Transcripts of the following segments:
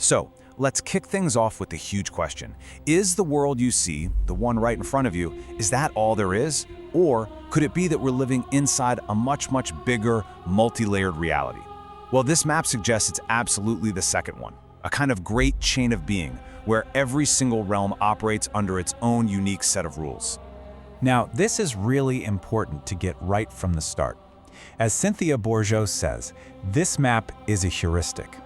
So, let's kick things off with the huge question. Is the world you see, the one right in front of you, is that all there is? Or could it be that we're living inside a much, much bigger, multi-layered reality? Well, this map suggests it's absolutely the second one, a kind of great chain of being, where every single realm operates under its own unique set of rules. Now, this is really important to get right from the start. As Cynthia Bourgeault says, this map is a heuristic.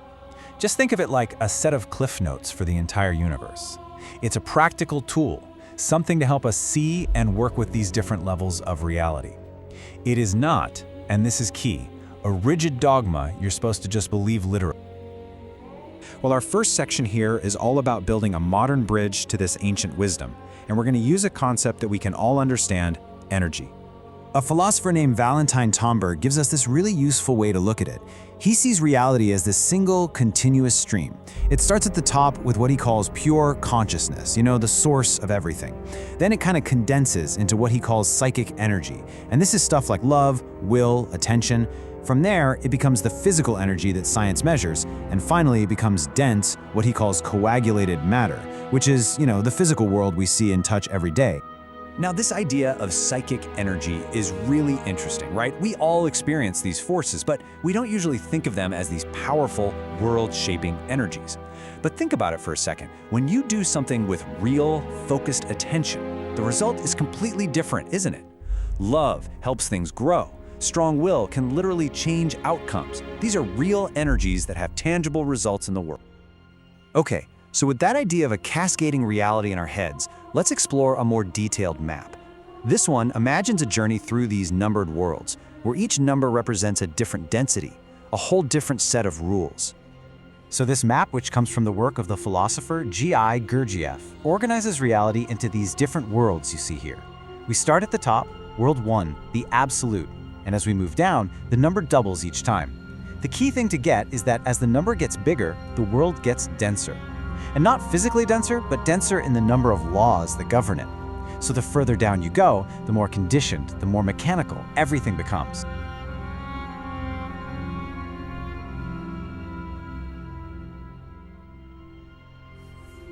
Just think of it like a set of cliff notes for the entire universe. It's a practical tool, something to help us see and work with these different levels of reality. It is not, and this is key, a rigid dogma you're supposed to just believe literally. Well, our first section here is all about building a modern bridge to this ancient wisdom, and we're going to use a concept that we can all understand: energy. A philosopher named Valentine Tomberg gives us this really useful way to look at it. He sees reality as this single, continuous stream. It starts at the top with what he calls pure consciousness, the source of everything. Then it kind of condenses into what he calls psychic energy, and this is stuff like love, will, attention. From there, it becomes the physical energy that science measures, and finally it becomes dense, what he calls coagulated matter, which is, the physical world we see and touch every day. Now, this idea of psychic energy is really interesting, right? We all experience these forces, but we don't usually think of them as these powerful, world-shaping energies. But think about it for a second. When you do something with real, focused attention, the result is completely different, isn't it? Love helps things grow. Strong will can literally change outcomes. These are real energies that have tangible results in the world. Okay, so with that idea of a cascading reality in our heads, let's explore a more detailed map. This one imagines a journey through these numbered worlds, where each number represents a different density, a whole different set of rules. So this map, which comes from the work of the philosopher GI Gurdjieff, organizes reality into these different worlds you see here. We start at the top, World 1, the absolute, and as we move down, the number doubles each time. The key thing to get is that as the number gets bigger, the world gets denser. And not physically denser, but denser in the number of laws that govern it. So the further down you go, the more conditioned, the more mechanical everything becomes.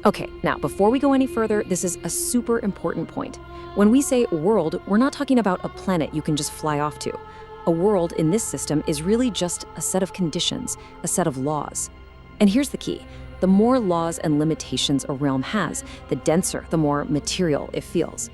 Okay, now before we go any further, this is a super important point. When we say world, we're not talking about a planet you can just fly off to. A world in this system is really just a set of conditions, a set of laws. And here's the key. The more laws and limitations a realm has, the denser, the more material it feels.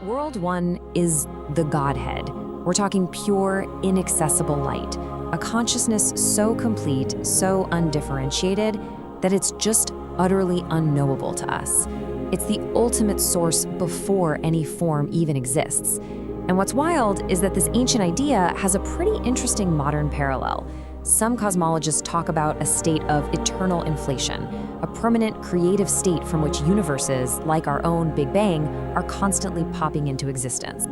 World 1 is the Godhead. We're talking pure, inaccessible light, a consciousness so complete, so undifferentiated, that it's just utterly unknowable to us. It's the ultimate source before any form even exists. And what's wild is that this ancient idea has a pretty interesting modern parallel. Some cosmologists talk about a state of eternal inflation, a permanent creative state from which universes, like our own Big Bang, are constantly popping into existence.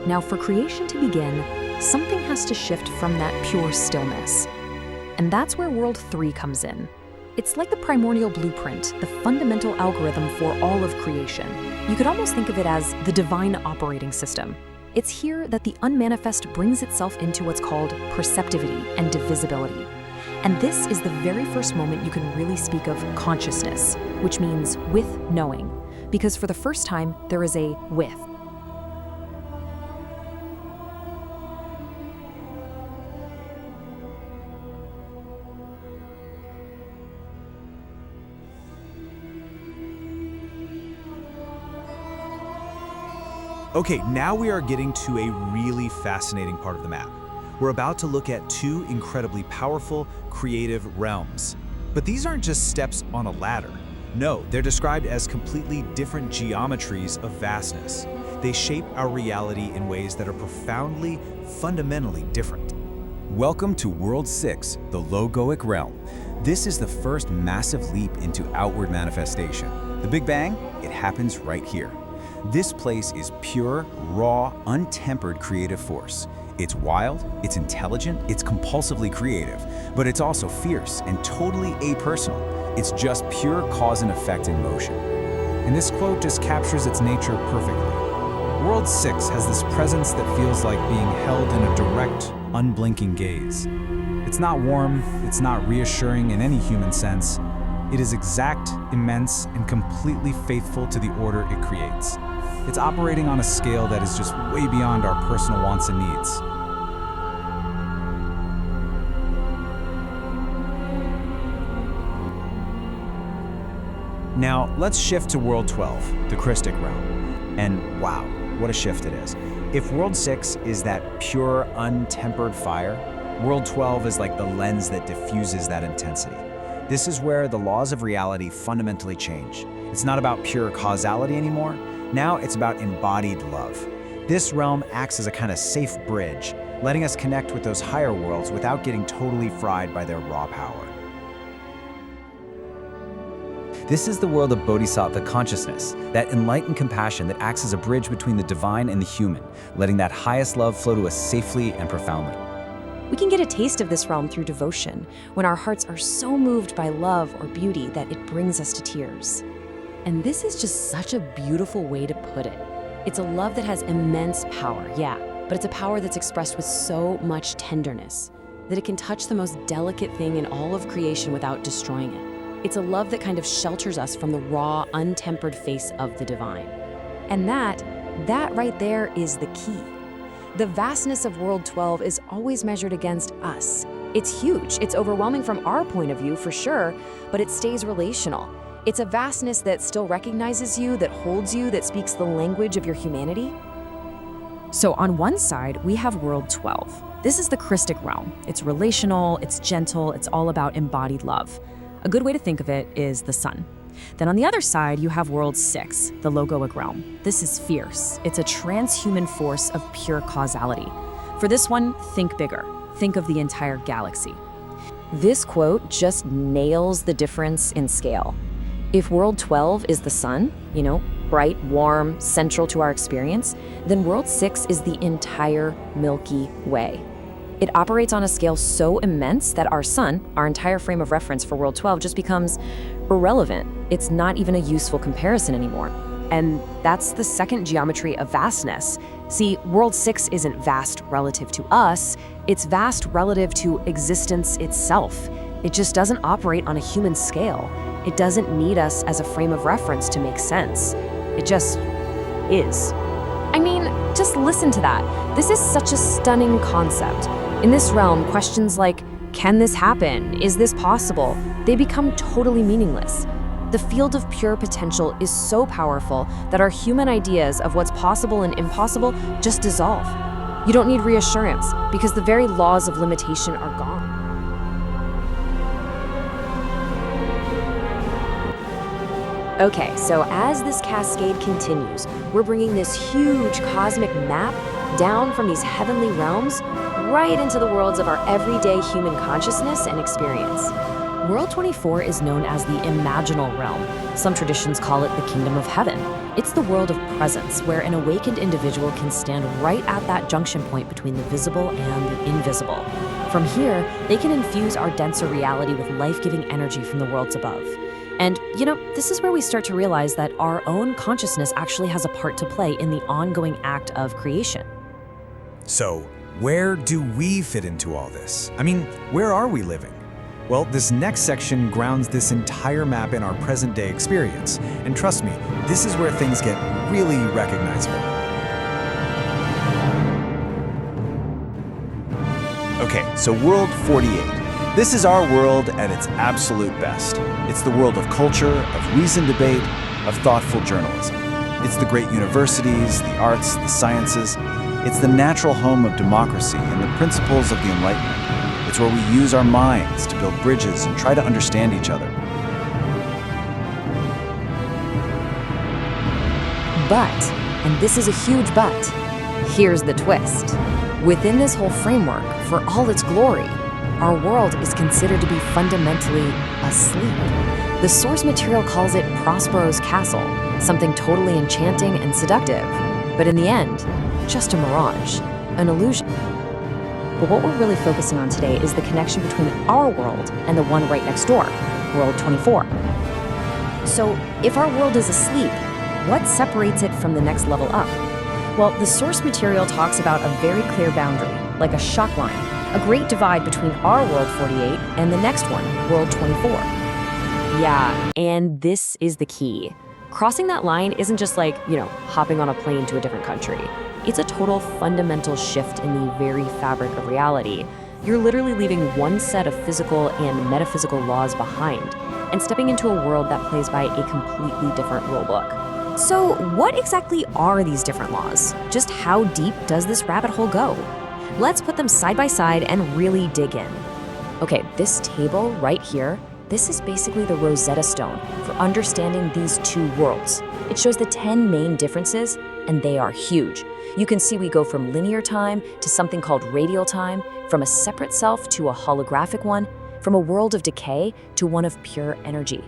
Now, for creation to begin, something has to shift from that pure stillness. And that's where World 3 comes in. It's like the primordial blueprint, the fundamental algorithm for all of creation. You could almost think of it as the divine operating system. It's here that the unmanifest brings itself into what's called perceptivity and divisibility. And this is the very first moment you can really speak of consciousness, which means with knowing. Because for the first time, there is a with. Okay, now we are getting to a really fascinating part of the map. We're about to look at two incredibly powerful, creative realms. But these aren't just steps on a ladder. No, they're described as completely different geometries of vastness. They shape our reality in ways that are profoundly, fundamentally different. Welcome to World 6, the Logoic Realm. This is the first massive leap into outward manifestation. The Big Bang, it happens right here. This place is pure, raw, untempered creative force. It's wild, it's intelligent, it's compulsively creative, but it's also fierce and totally apersonal. It's just pure cause and effect in motion. And this quote just captures its nature perfectly. World 6 has this presence that feels like being held in a direct, unblinking gaze. It's not warm, it's not reassuring in any human sense. It is exact, immense, and completely faithful to the order it creates. It's operating on a scale that is just way beyond our personal wants and needs. Now, let's shift to World 12, the Christic realm. And wow, what a shift it is. If World 6 is that pure, untempered fire, World 12 is like the lens that diffuses that intensity. This is where the laws of reality fundamentally change. It's not about pure causality anymore. Now it's about embodied love. This realm acts as a kind of safe bridge, letting us connect with those higher worlds without getting totally fried by their raw power. This is the world of Bodhisattvic consciousness, that enlightened compassion that acts as a bridge between the divine and the human, letting that highest love flow to us safely and profoundly. We can get a taste of this realm through devotion, when our hearts are so moved by love or beauty that it brings us to tears. And this is just such a beautiful way to put it. It's a love that has immense power, yeah, but it's a power that's expressed with so much tenderness that it can touch the most delicate thing in all of creation without destroying it. It's a love that kind of shelters us from the raw, untempered face of the divine. And that right there is the key. The vastness of World 12 is always measured against us. It's huge, it's overwhelming from our point of view for sure, but it stays relational. It's a vastness that still recognizes you, that holds you, that speaks the language of your humanity. So on one side, we have World 12. This is the Christic realm. It's relational, it's gentle, it's all about embodied love. A good way to think of it is the sun. Then on the other side, you have World 6, the logoic realm. This is fierce. It's a transhuman force of pure causality. For this one, think bigger. Think of the entire galaxy. This quote just nails the difference in scale. If World 12 is the sun, bright, warm, central to our experience, then World 6 is the entire Milky Way. It operates on a scale so immense that our sun, our entire frame of reference for World 12, just becomes irrelevant. It's not even a useful comparison anymore. And that's the second geometry of vastness. See, World 6 isn't vast relative to us, it's vast relative to existence itself. It just doesn't operate on a human scale. It doesn't need us as a frame of reference to make sense. It just is. I mean, just listen to that. This is such a stunning concept. In this realm, questions like, can this happen? Is this possible? They become totally meaningless. The field of pure potential is so powerful that our human ideas of what's possible and impossible just dissolve. You don't need reassurance because the very laws of limitation are gone. Okay, so as this cascade continues, we're bringing this huge cosmic map down from these heavenly realms right into the worlds of our everyday human consciousness and experience. World 24 is known as the imaginal realm. Some traditions call it the kingdom of heaven. It's the world of presence, where an awakened individual can stand right at that junction point between the visible and the invisible. From here, they can infuse our denser reality with life-giving energy from the worlds above. And, this is where we start to realize that our own consciousness actually has a part to play in the ongoing act of creation. So, where do we fit into all this? I mean, where are we living? Well, this next section grounds this entire map in our present-day experience. And trust me, this is where things get really recognizable. Okay, so World 48. This is our world at its absolute best. It's the world of culture, of reasoned debate, of thoughtful journalism. It's the great universities, the arts, the sciences. It's the natural home of democracy and the principles of the Enlightenment. It's where we use our minds to build bridges and try to understand each other. But, and this is a huge but, here's the twist. Within this whole framework, for all its glory, our world is considered to be fundamentally asleep. The source material calls it Prospero's castle, something totally enchanting and seductive, but in the end, just a mirage, an illusion. But what we're really focusing on today is the connection between our world and the one right next door, World 24. So, if our world is asleep, what separates it from the next level up? Well, the source material talks about a very clear boundary, like a shock line, a great divide between our World 48 and the next one, World 24. Yeah, and this is the key. Crossing that line isn't just like, hopping on a plane to a different country. It's a total fundamental shift in the very fabric of reality. You're literally leaving one set of physical and metaphysical laws behind and stepping into a world that plays by a completely different rulebook. So, what exactly are these different laws? Just how deep does this rabbit hole go? Let's put them side by side and really dig in. Okay, this table right here, this is basically the Rosetta Stone for understanding these two worlds. It shows the 10 main differences, and they are huge. You can see we go from linear time to something called radial time, from a separate self to a holographic one, from a world of decay to one of pure energy.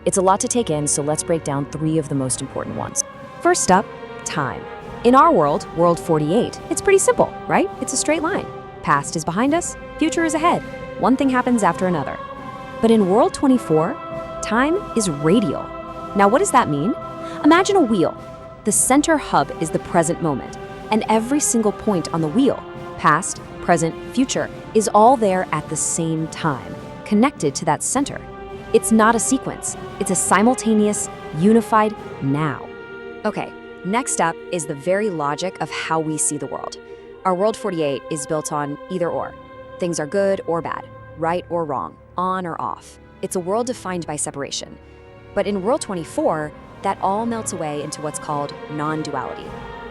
It's a lot to take in, so let's break down 3 of the most important ones. First up, time. In our world, World 48, it's pretty simple, right? It's a straight line. Past is behind us, future is ahead. One thing happens after another. But in World 24, time is radial. Now, what does that mean? Imagine a wheel. The center hub is the present moment, and every single point on the wheel, past, present, future, is all there at the same time, connected to that center. It's not a sequence, it's a simultaneous, unified now. Okay, next up is the very logic of how we see the world. Our World 48 is built on either or. Things are good or bad, right or wrong, on or off. It's a world defined by separation. But in World 24, that all melts away into what's called non-duality.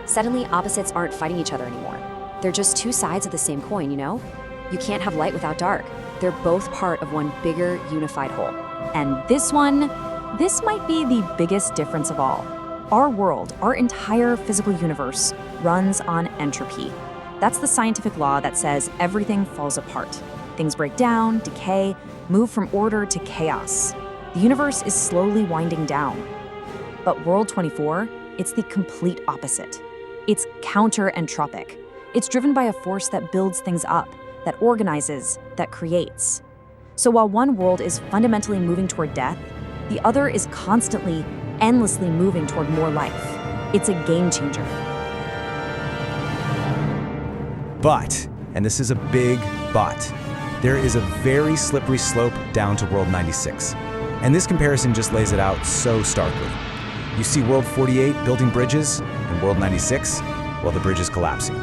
Suddenly, opposites aren't fighting each other anymore. They're just two sides of the same coin, You can't have light without dark. They're both part of one bigger, unified whole. And this might be the biggest difference of all. Our world, our entire physical universe, runs on entropy. That's the scientific law that says everything falls apart. Things break down, decay, move from order to chaos. The universe is slowly winding down. But World 24, it's the complete opposite. It's counter-entropic. It's driven by a force that builds things up, that organizes, that creates. So while one world is fundamentally moving toward death, the other is constantly, endlessly moving toward more life. It's a game changer. But, and this is a big but, there is a very slippery slope down to World 96. And this comparison just lays it out so starkly. You see World 48 building bridges, and World 96, well, the bridge is collapsing.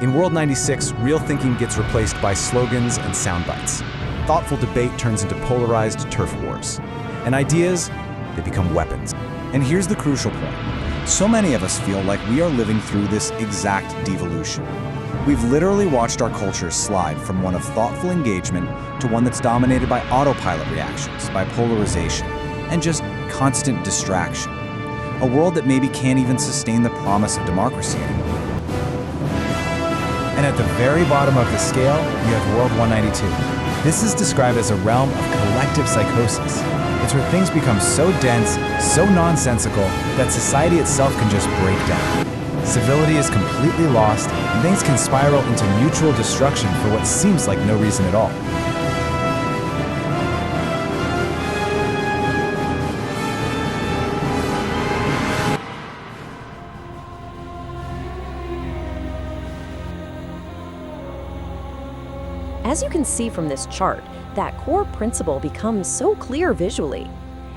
In World 96, real thinking gets replaced by slogans and sound bites. Thoughtful debate turns into polarized turf wars. And ideas, they become weapons. And here's the crucial point. So many of us feel like we are living through this exact devolution. We've literally watched our culture slide from one of thoughtful engagement to one that's dominated by autopilot reactions, by polarization, and just constant distraction. A world that maybe can't even sustain the promise of democracy anymore. And at the very bottom of the scale, you have World 192. This is described as a realm of collective psychosis. It's where things become so dense, so nonsensical, that society itself can just break down. Civility is completely lost, and things can spiral into mutual destruction for what seems like no reason at all. As you can see from this chart, that core principle becomes so clear visually.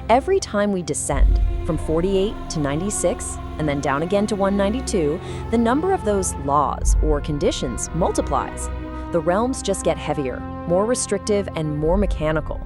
Every time we descend, from 48 to 96, and then down again to 192, the number of those laws or conditions multiplies. The realms just get heavier, more restrictive, and more mechanical.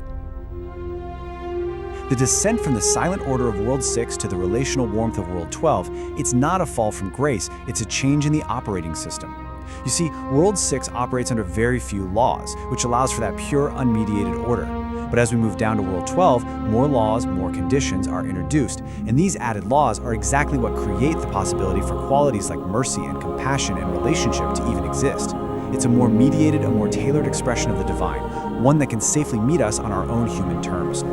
The descent from the silent order of World 6 to the relational warmth of World 12, it's not a fall from grace, it's a change in the operating system. You see, World 6 operates under very few laws, which allows for that pure, unmediated order. But as we move down to World 12, more laws, more conditions are introduced, and these added laws are exactly what create the possibility for qualities like mercy and compassion and relationship to even exist. It's a more mediated, a more tailored expression of the divine, one that can safely meet us on our own human terms.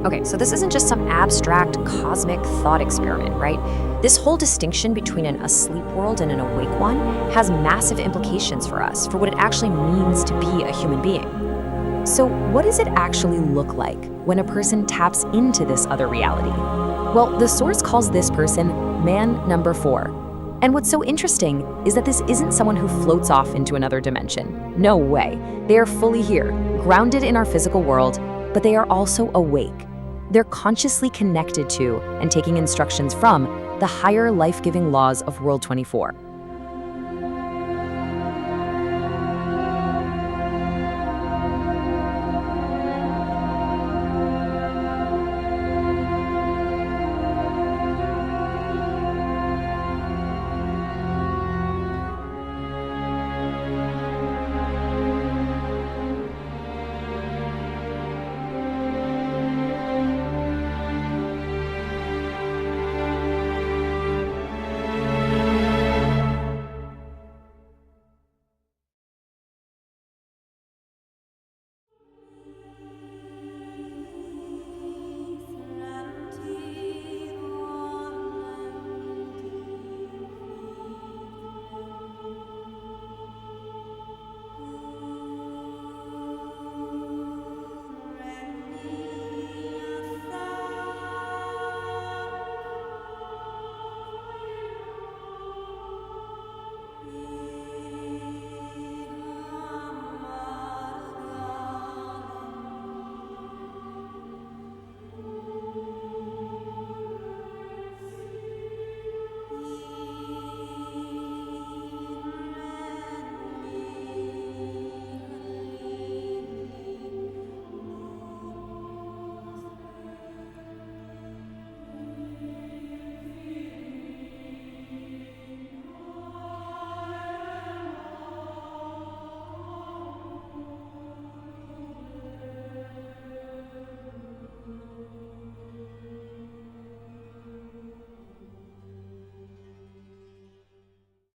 Okay, so this isn't just some abstract cosmic thought experiment, right? This whole distinction between an asleep world and an awake one has massive implications for us, for what it actually means to be a human being. So what does it actually look like when a person taps into this other reality? Well, the source calls this person man number 4. And what's so interesting is that this isn't someone who floats off into another dimension. No way. They are fully here, grounded in our physical world, but they are also awake. They're consciously connected to and taking instructions from the higher life-giving laws of World 24.